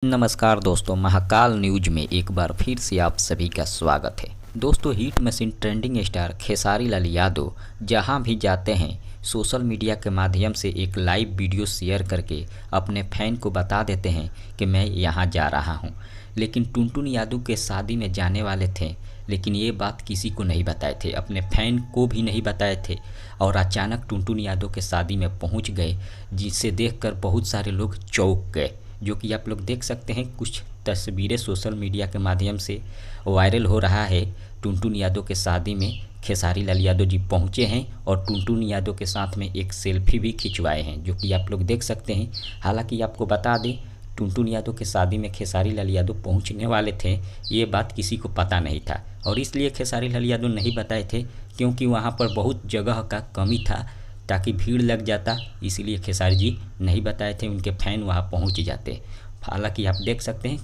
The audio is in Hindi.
नमस्कार दोस्तों, महाकाल न्यूज में एक बार फिर से आप सभी का स्वागत है। दोस्तों, hit machine trending star Khesari Lal Yadav जहां भी जाते हैं सोशल मीडिया के माध्यम से एक लाइव वीडियो शेयर करके अपने फैन को बता देते हैं कि मैं यहां जा रहा हूं। लेकिन टुनटुन यादव के शादी में जाने वाले थे, लेकिन ये बात किसी को नहीं बताए थे, अपने फैन को भी नहीं बताए थे और अचानक टुनटुन यादव के शादी में पहुंच गए, जिसे देखकर बहुत सारे लोग चौंक गए। जो कि आप लोग देख सकते हैं, कुछ तस्वीरें सोशल मीडिया के माध्यम से वायरल हो रहा है। टुनटुन यादव के शादी में खेसारी लाल यादव जी पहुंचे हैं और टुनटुन यादव के साथ में एक सेल्फी भी खिंचवाए हैं, जो कि आप लोग देख सकते हैं। हालांकि आपको बता दें, टुनटुन यादव के शादी में खेसारी लाल यादव पहुंचने वाले थे, ये बात किसी को पता नहीं था और इसलिए खेसारी लाल यादव नहीं बताए थे, क्योंकि वहाँ पर बहुत जगह का कमी था, ताकि भीड़ लग जाता, इसलिए खेसारी जी नहीं बताए थे, उनके फैन वहाँ पहुँच जाते। हालांकि आप देख सकते हैं